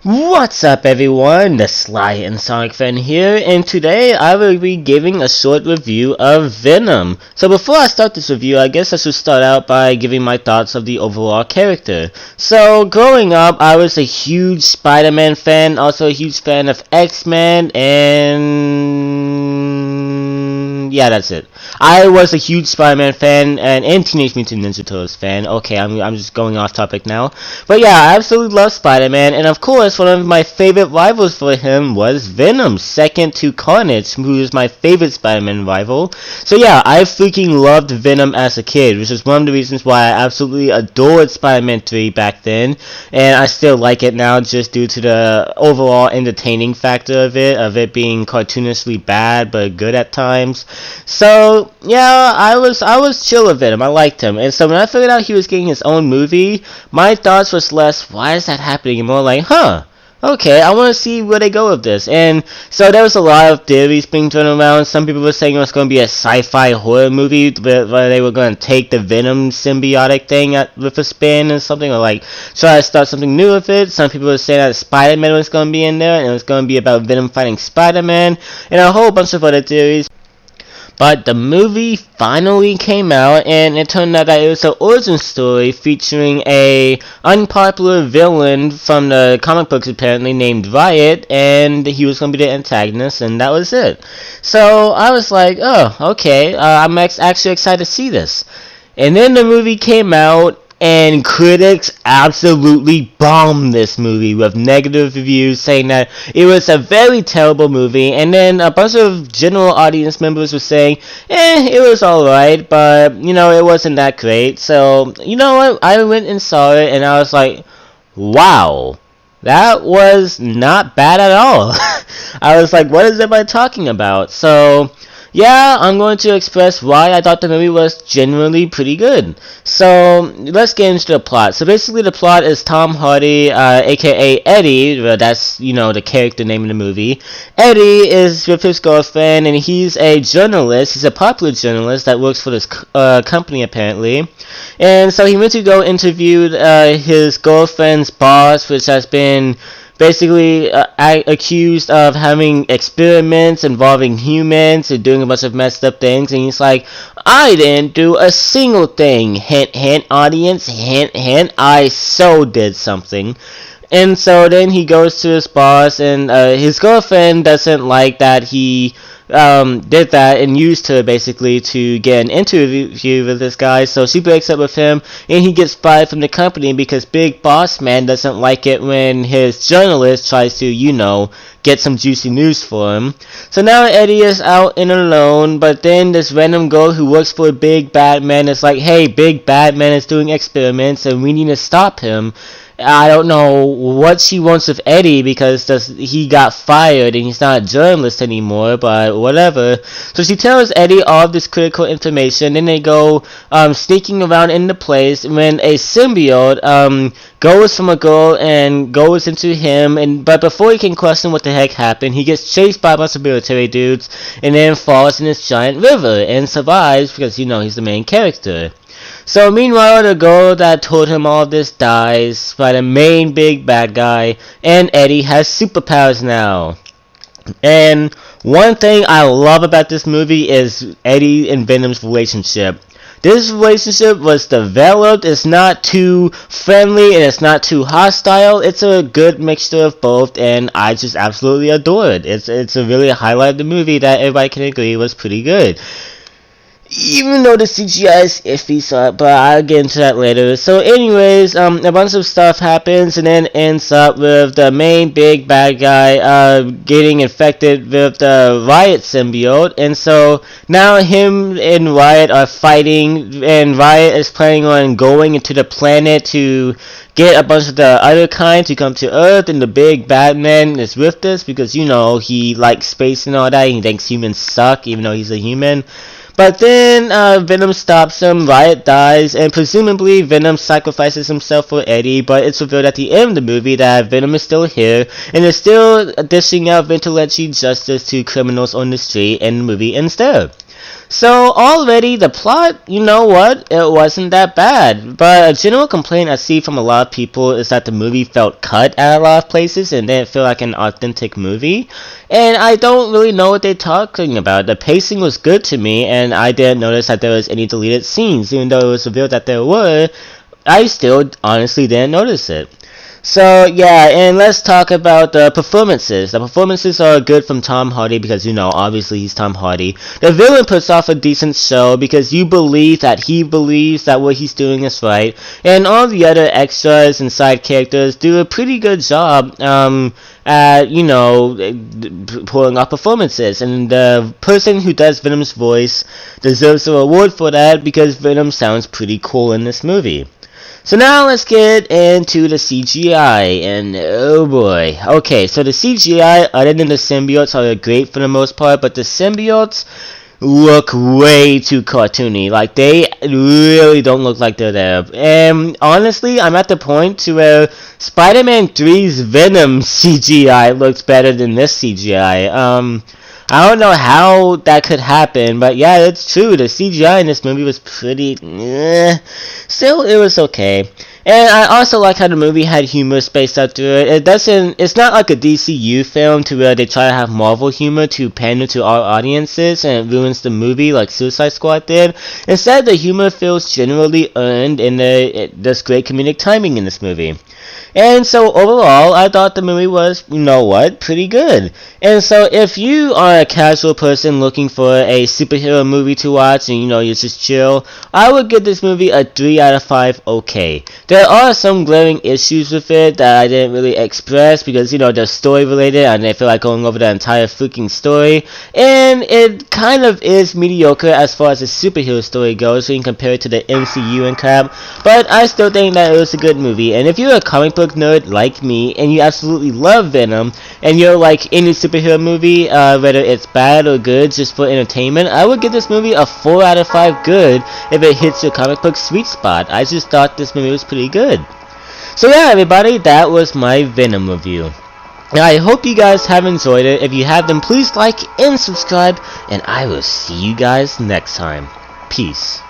What's up everyone, the Sly and Sonic fan here, and today I will be giving a short review of Venom. So before I start this review, I guess I should start out by giving my thoughts of the overall character. So growing up, I was a huge Spider-Man fan, also a huge fan of X-Men, and yeah, that's it. I was a huge Spider-Man fan and Teenage Mutant Ninja Turtles fan. Okay, I'm just going off topic now. But yeah, I absolutely love Spider-Man, and of course, one of my favorite rivals for him was Venom, second to Carnage, who is my favorite Spider-Man rival. So yeah, I freaking loved Venom as a kid, which is one of the reasons why I absolutely adored Spider-Man 3 back then, and I still like it now just due to the overall entertaining factor of it being cartoonishly bad but good at times. So yeah, I was chill with Venom. I liked him, and so when I figured out he was getting his own movie, my thoughts was less, why is that happening, and more like, okay, I want to see where they go with this. And so there was a lot of theories being thrown around. Some people were saying it was going to be a sci-fi horror movie where they were going to take the Venom symbiotic thing with a spin or something, or like try to start something new with it. Some people were saying that Spider-Man was going to be in there, and it was going to be about Venom fighting Spider-Man, and a whole bunch of other theories. But the movie finally came out, and it turned out that it was an origin story featuring a unpopular villain from the comic books apparently named Riot, and he was going to be the antagonist, and that was it. So I was like, oh, okay, I'm actually excited to see this. And then the movie came out, and critics absolutely bombed this movie with negative reviews saying that it was a very terrible movie, and then a bunch of general audience members were saying, it was alright, but, you know, it wasn't that great. So, you know what, I went and saw it, and I was like, wow, that was not bad at all. I was like, what is everybody talking about? So yeah, I'm going to express why I thought the movie was genuinely pretty good. So, let's get into the plot. So, basically, the plot is Tom Hardy, aka Eddie, well, that's, you know, the character name in the movie. Eddie is with his girlfriend, and he's a journalist. He's a popular journalist that works for this company, apparently. And so, he went to go interview his girlfriend's boss, which has been basically accused of having experiments involving humans and doing a bunch of messed up things, and he's like, I didn't do a single thing, hint hint audience, hint hint, I so did something. And so then he goes to his boss, and his girlfriend doesn't like that he did that and used her basically to get an interview with this guy, so she breaks up with him, and he gets fired from the company because Big Boss Man doesn't like it when his journalist tries to, you know, get some juicy news for him. So now Eddie is out and alone, but then this random girl who works for Big Bad Man is like, hey, Big Bad Man is doing experiments and we need to stop him. I don't know what she wants with Eddie because he got fired and he's not a journalist anymore, but whatever. So she tells Eddie all of this critical information, then they go sneaking around in the place when a symbiote goes from a girl and goes into him, but before he can question what the heck happened, he gets chased by a bunch of military dudes and then falls in this giant river and survives because, you know, he's the main character. So meanwhile, the girl that told him all this dies by the main big bad guy, and Eddie has superpowers now. And one thing I love about this movie is Eddie and Venom's relationship. This relationship was developed, it's not too friendly and it's not too hostile, it's a good mixture of both, and I just absolutely adore it. It's a really highlight of the movie that everybody can agree was pretty good. Even though the CGI is iffy, but I'll get into that later. So anyways, a bunch of stuff happens and then ends up with the main big bad guy getting infected with the Riot symbiote, and so now him and Riot are fighting, and Riot is planning on going into the planet to get a bunch of the other kind to come to Earth, and the big bad man is with this because, you know, he likes space and all that, and he thinks humans suck even though he's a human. But then Venom stops him, Riot dies, and presumably Venom sacrifices himself for Eddie, but it's revealed at the end of the movie that Venom is still here, and is still dishing out vigilante justice to criminals on the street, and the movie ends there. So already the plot, you know what, it wasn't that bad. But a general complaint I see from a lot of people is that the movie felt cut at a lot of places and didn't feel like an authentic movie. And I don't really know what they're talking about. The pacing was good to me, and I didn't notice that there was any deleted scenes. Even though it was revealed that there were, I still honestly didn't notice it. So yeah, and let's talk about the performances. The performances are good from Tom Hardy because, you know, obviously he's Tom Hardy. The villain puts off a decent show because you believe that he believes that what he's doing is right. And all the other extras and side characters do a pretty good job at, you know, pulling off performances. And the person who does Venom's voice deserves a reward for that because Venom sounds pretty cool in this movie. So now let's get into the CGI, and oh boy. Okay, so the CGI, other than the symbiotes, are great for the most part, but the symbiotes look way too cartoony. Like, they really don't look like they're there. And honestly, I'm at the point to where Spider-Man 3's Venom CGI looks better than this CGI. I don't know how that could happen, but yeah, it's true. The CGI in this movie was pretty... Still, it was okay. And I also like how the movie had humor spaced out through it. It's not like a DCU film to where they try to have Marvel humor to pander to our audiences and it ruins the movie like Suicide Squad did. Instead, the humor feels generally earned and there's great comedic timing in this movie. And so overall, I thought the movie was, you know what, pretty good. And so if you are a casual person looking for a superhero movie to watch and, you know, you're just chill, I would give this movie a 3 out of 5 okay. There are some glaring issues with it that I didn't really express because, you know, they're story related and I feel like going over the entire freaking story. And it kind of is mediocre as far as the superhero story goes when you compare it to the MCU and crap. But I still think that it was a good movie. And if you're a comic book nerd like me and you absolutely love Venom and you're like any superhero movie, whether it's bad or good just for entertainment, I would give this movie a 4 out of 5 good if it hits your comic book sweet spot. I just thought this movie was pretty good. So yeah, everybody, that was my Venom review. I hope you guys have enjoyed it. If you have, then please like and subscribe, and I will see you guys next time. Peace.